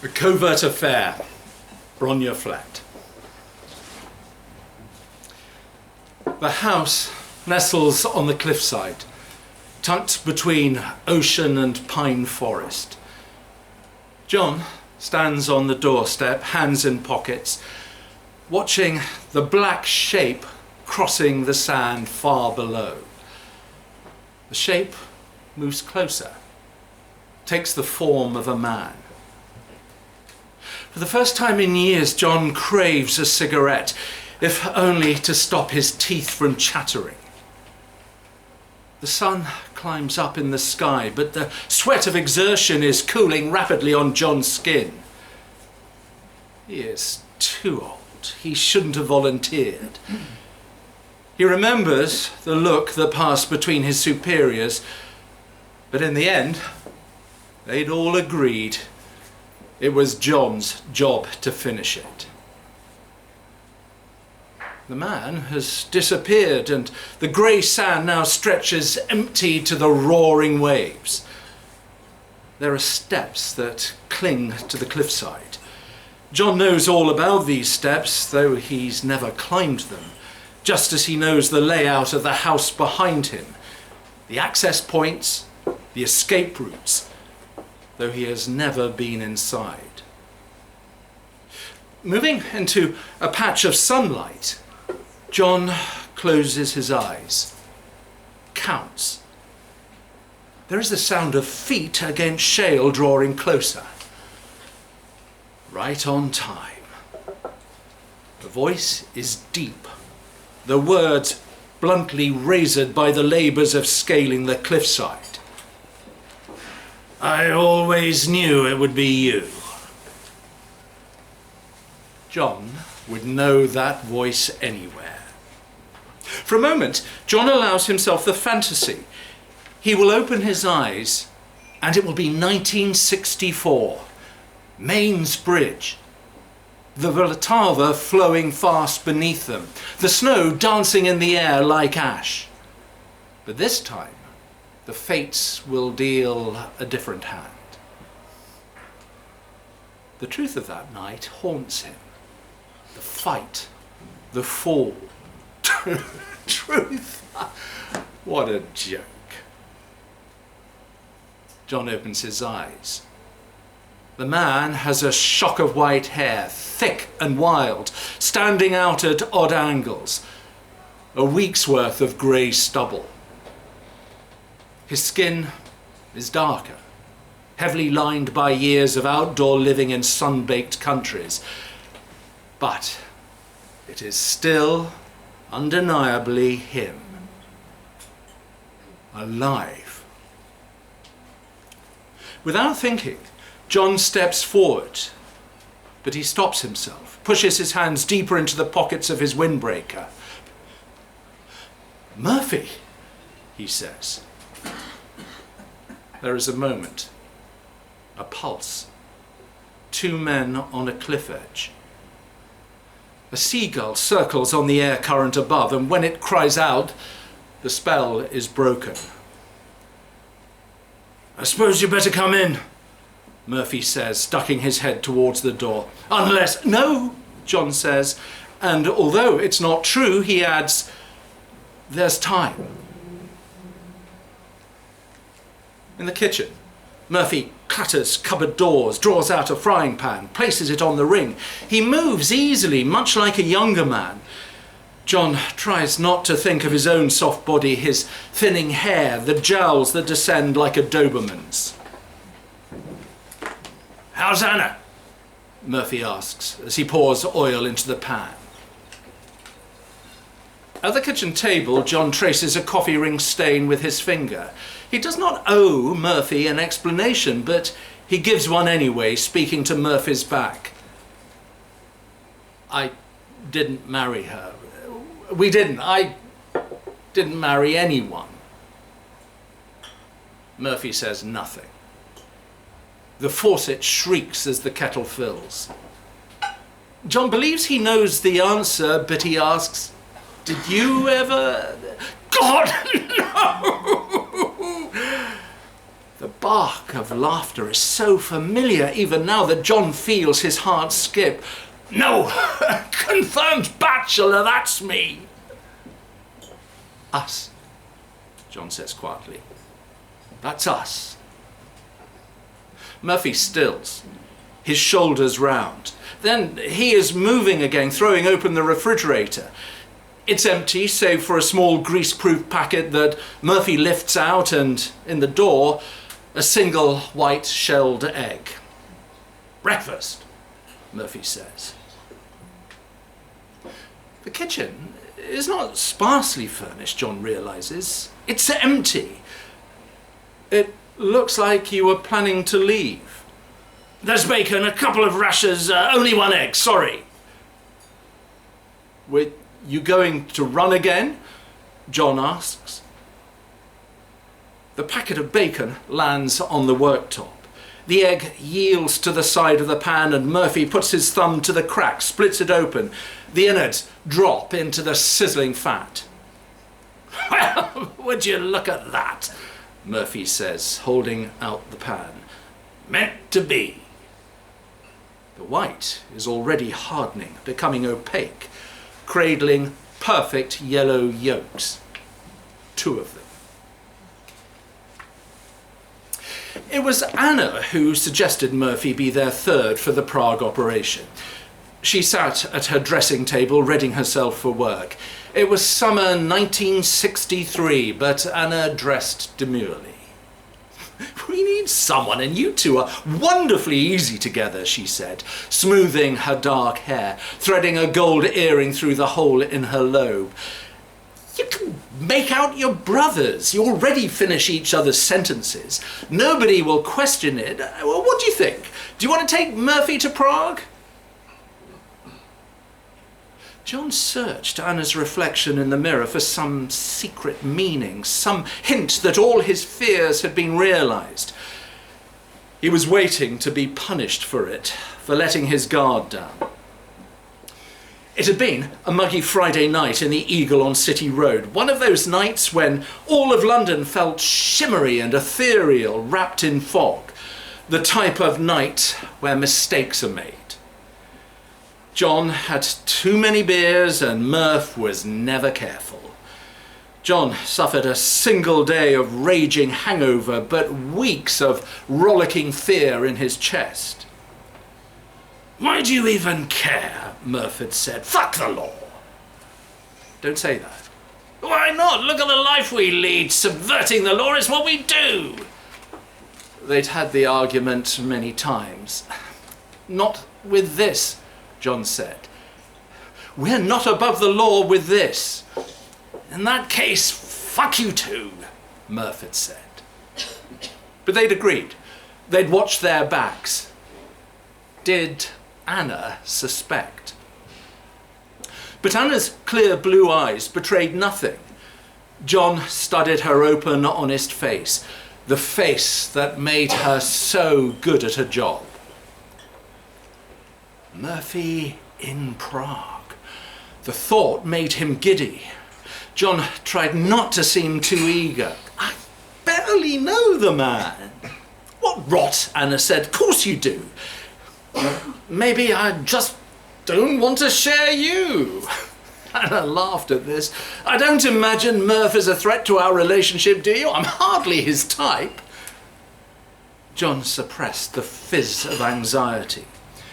A Covert Affair, Bronia Flett. The house nestles on the cliffside, tucked between ocean and pine forest. John stands on the doorstep, hands in pockets, watching the black shape crossing the sand far below. The shape moves closer, takes the form of a man. For the first time in years, John craves a cigarette, if only to stop his teeth from chattering. The sun climbs up in the sky, but the sweat of exertion is cooling rapidly on John's skin. He is too old. He shouldn't have volunteered. He remembers the look that passed between his superiors, but in the end, they'd all agreed it was John's job to finish it. The man has disappeared, and the grey sand now stretches empty to the roaring waves. There are steps that cling to the cliffside. John knows all about these steps, though he's never climbed them, just as he knows the layout of the house behind him, the access points, the escape routes, though he has never been inside. Moving into a patch of sunlight, John closes his eyes, counts. There is the sound of feet against shale drawing closer. Right on time. The voice is deep, the words bluntly razored by the labours of scaling the cliffside. I always knew it would be you. John would know that voice anywhere. For a moment, John allows himself the fantasy. He will open his eyes and it will be 1964. Mainz Bridge. The Vltava flowing fast beneath them. The snow dancing in the air like ash. But this time, the fates will deal a different hand. The truth of that night haunts him. The fight, the fall. Truth. What a joke. John opens his eyes. The man has a shock of white hair, thick and wild, standing out at odd angles. A week's worth of grey stubble. His skin is darker, heavily lined by years of outdoor living in sun-baked countries. But it is still undeniably him. Alive. Without thinking, John steps forward, but he stops himself, pushes his hands deeper into the pockets of his windbreaker. Murphy, he says. There is a moment, a pulse. Two men on a cliff edge. A seagull circles on the air current above, and when it cries out, the spell is broken. I suppose you better come in, Murphy says, ducking his head towards the door. Unless... No, John says, and although it's not true, he adds, there's time. In the kitchen, Murphy clatters cupboard doors, draws out a frying pan, places it on the ring. He moves easily, much like a younger man. John tries not to think of his own soft body, his thinning hair, the jowls that descend like a Doberman's. How's Anna? Murphy asks as he pours oil into the pan. At the kitchen table, John traces a coffee ring stain with his finger. He does not owe Murphy an explanation, but he gives one anyway, speaking to Murphy's back. I didn't marry her. We didn't. I didn't marry anyone. Murphy says nothing. The faucet shrieks as the kettle fills. John believes he knows the answer, but he asks, did you ever... God, no! The bark of laughter is so familiar even now that John feels his heart skip. No, confirmed bachelor, that's me. Us, John says quietly. That's us. Murphy stills, his shoulders round. Then he is moving again, throwing open the refrigerator. It's empty, save for a small grease-proof packet that Murphy lifts out, and in the door, a single white-shelled egg. Breakfast, Murphy says. The kitchen is not sparsely furnished, John realizes. It's empty. It looks like you were planning to leave. There's bacon, a couple of rashers, only one egg, sorry. Were you going to run again? John asks. The packet of bacon lands on the worktop. The egg yields to the side of the pan and Murphy puts his thumb to the crack, splits it open. The innards drop into the sizzling fat. Well, would you look at that? Murphy says, holding out the pan. Meant to be. The white is already hardening, becoming opaque, cradling perfect yellow yolks. 2 of them. It was Anna who suggested Murphy be their third for the Prague operation. She sat at her dressing table, readying herself for work. It was summer 1963, but Anna dressed demurely. We need someone, and you two are wonderfully easy together, she said, smoothing her dark hair, threading a gold earring through the hole in her lobe. You can make out your brothers. You already finish each other's sentences. Nobody will question it. Well, what do you think? Do you want to take Murphy to Prague? John searched Anna's reflection in the mirror for some secret meaning, some hint that all his fears had been realized. He was waiting to be punished for it, for letting his guard down. It had been a muggy Friday night in the Eagle on City Road, one of those nights when all of London felt shimmery and ethereal, wrapped in fog, the type of night where mistakes are made. John had too many beers and Murph was never careful. John suffered a single day of raging hangover, but weeks of rollicking fear in his chest. Why do you even care? Murph had said. Fuck the law. Don't say that. Why not? Look at the life we lead. Subverting the law is what we do. They'd had the argument many times. Not with this, John said. We're not above the law with this. In that case, fuck you too, Murph had said. But they'd agreed. They'd watched their backs. Did Anna suspect? But Anna's clear blue eyes betrayed nothing. John studied her open, honest face, the face that made her so good at her job. Murphy in Prague. The thought made him giddy. John tried not to seem too eager. I barely know the man. What rot, Anna said. Of course you do. Maybe I just don't want to share you. Anna laughed at this. I don't imagine Murph is a threat to our relationship, do you? I'm hardly his type. John suppressed the fizz of anxiety.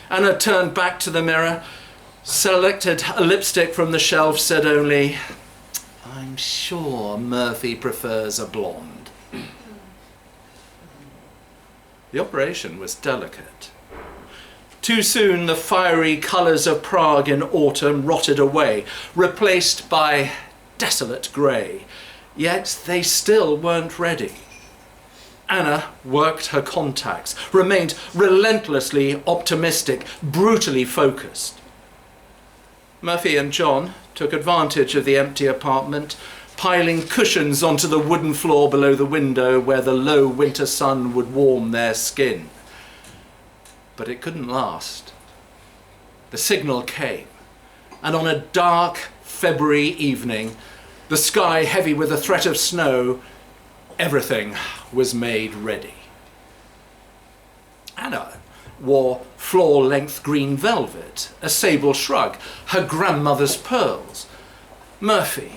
Anna turned back to the mirror, selected a lipstick from the shelf, said only, I'm sure Murphy prefers a blonde. The operation was delicate. Too soon the fiery colours of Prague in autumn rotted away, replaced by desolate grey. Yet they still weren't ready. Anna worked her contacts, remained relentlessly optimistic, brutally focused. Murphy and John took advantage of the empty apartment, piling cushions onto the wooden floor below the window where the low winter sun would warm their skin. But it couldn't last. The signal came, and on a dark February evening, the sky heavy with the threat of snow, everything was made ready. Anna wore floor-length green velvet, a sable shrug, her grandmother's pearls. Murphy,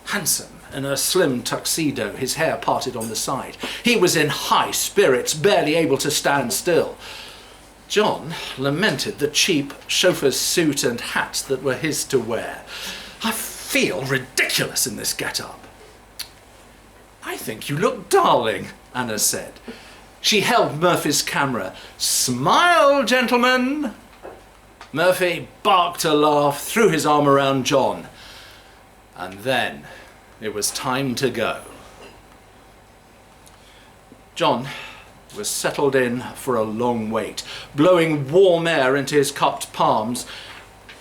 handsome in a slim tuxedo, his hair parted on the side. He was in high spirits, barely able to stand still. John lamented the cheap chauffeur's suit and hat that were his to wear. "I feel ridiculous in this get-up." "I think you look darling," Anna said. She held Murphy's camera. "Smile, gentlemen." Murphy barked a laugh, threw his arm around John. And then it was time to go. John was settled in for a long wait, blowing warm air into his cupped palms,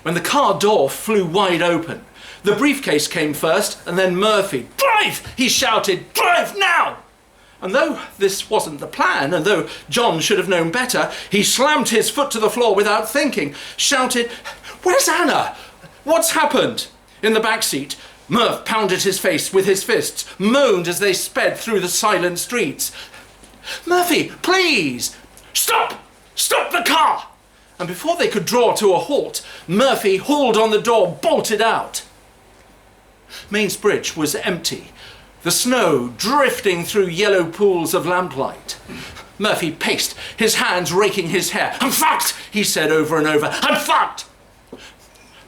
when the car door flew wide open. The briefcase came first, and then Murphy. "Drive!" he shouted. "Drive now!" And though this wasn't the plan, and though John should have known better, he slammed his foot to the floor without thinking, shouted, "Where's Anna? What's happened?" In the back seat, Murph pounded his face with his fists, moaned as they sped through the silent streets. "Murphy, please! Stop! Stop the car!" And before they could draw to a halt, Murphy hauled on the door, bolted out. Mains Bridge was empty, the snow drifting through yellow pools of lamplight. Murphy paced, his hands raking his hair. "I'm fucked," he said over and over. "I'm fucked."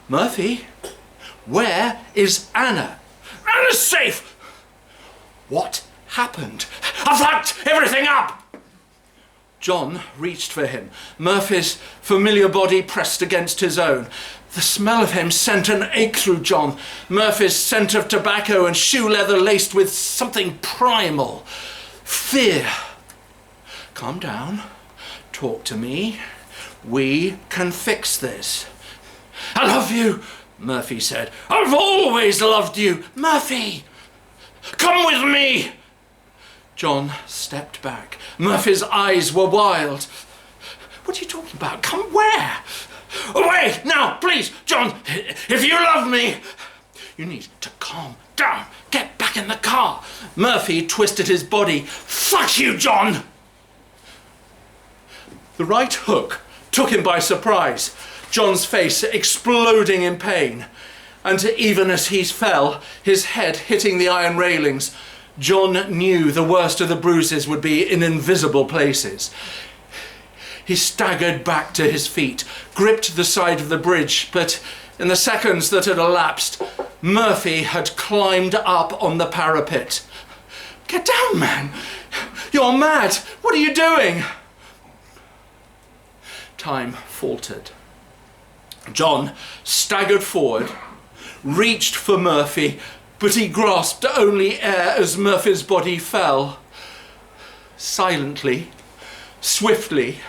"Murphy, where is Anna?" "Anna's safe." "What happened?" "I fucked everything up." John reached for him. Murphy's familiar body pressed against his own. The smell of him sent an ache through John. Murphy's scent of tobacco and shoe leather laced with something primal. Fear. "Calm down. Talk to me. We can fix this." "I love you," Murphy said. "I've always loved you." "Murphy, come with me." John stepped back. Murphy's eyes were wild. "What are you talking about? Come where?" "Away now, please, John. If you love me." "You need to calm down. Get back in the car." Murphy twisted his body. "Fuck you, John." The right hook took him by surprise, John's face exploding in pain. And even as he fell, his head hitting the iron railings, John knew the worst of the bruises would be in invisible places. He staggered back to his feet, gripped the side of the bridge, but in the seconds that had elapsed, Murphy had climbed up on the parapet. "Get down, man! You're mad! What are you doing?" Time faltered. John staggered forward, reached for Murphy, but he grasped only air as Murphy's body fell. Silently, swiftly,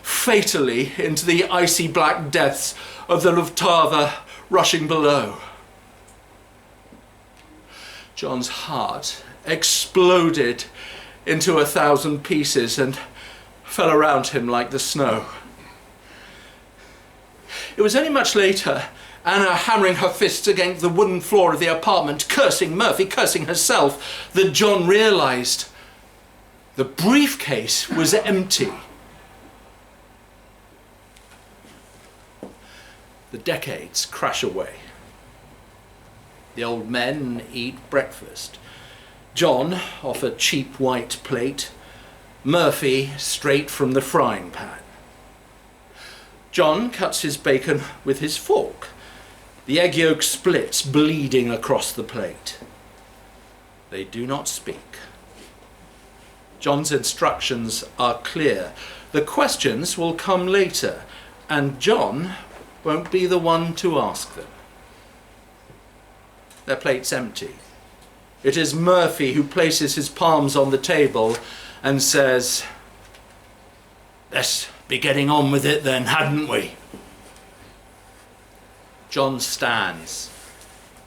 fatally into the icy black depths of the Lufthansa rushing below. John's heart exploded into 1,000 pieces and fell around him like the snow. It was only much later, Anna hammering her fists against the wooden floor of the apartment, cursing Murphy, cursing herself, that John realised the briefcase was empty. The decades crash away. The old men eat breakfast. John off a cheap white plate, Murphy straight from the frying pan. John cuts his bacon with his fork. The egg yolk splits, bleeding across the plate. They do not speak. John's instructions are clear. The questions will come later, and John won't be the one to ask them. Their plate's empty. It is Murphy who places his palms on the table and says, "Let's be getting on with it then, hadn't we?" John stands.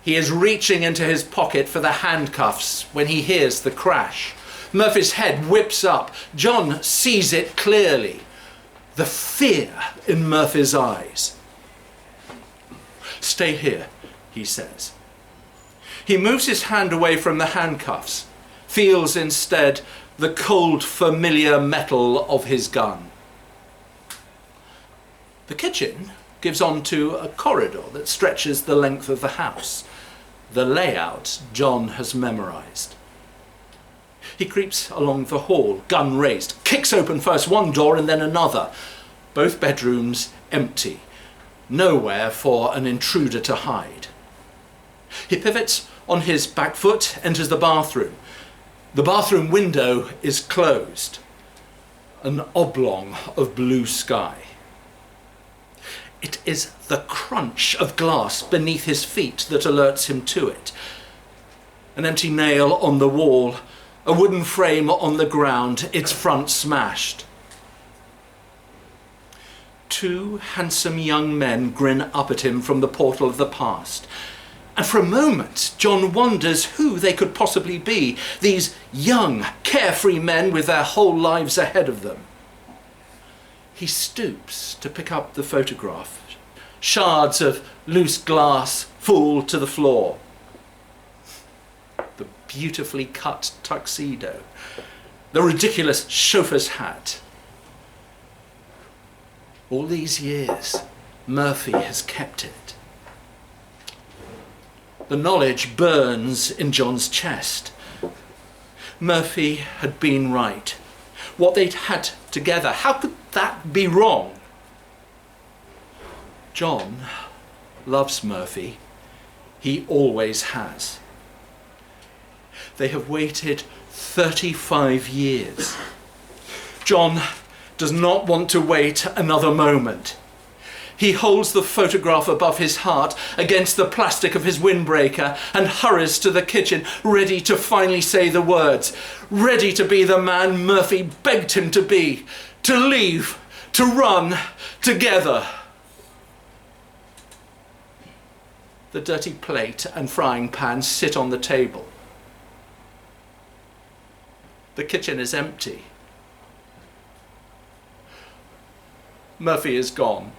He is reaching into his pocket for the handcuffs when he hears the crash. Murphy's head whips up. John sees it clearly. The fear in Murphy's eyes. "Stay here," he says. He moves his hand away from the handcuffs, feels instead the cold, familiar metal of his gun. The kitchen gives on to a corridor that stretches the length of the house. The layout John has memorised. He creeps along the hall, gun raised, kicks open first one door and then another. Both bedrooms empty, nowhere for an intruder to hide. He pivots on his back foot, enters the bathroom. The bathroom window is closed, an oblong of blue sky. It is the crunch of glass beneath his feet that alerts him to it. An empty nail on the wall, a wooden frame on the ground, its front smashed. Two handsome young men grin up at him from the portal of the past. And for a moment, John wonders who they could possibly be, these young, carefree men with their whole lives ahead of them. He stoops to pick up the photograph. Shards of loose glass fall to the floor. The beautifully cut tuxedo. The ridiculous chauffeur's hat. All these years, Murphy has kept it. The knowledge burns in John's chest. Murphy had been right. What they'd had together, how could that be wrong? John loves Murphy. He always has. They have waited 35 years. John does not want to wait another moment. He holds the photograph above his heart against the plastic of his windbreaker and hurries to the kitchen, ready to finally say the words, ready to be the man Murphy begged him to be, to leave, to run together. The dirty plate and frying pan sit on the table. The kitchen is empty. Murphy is gone.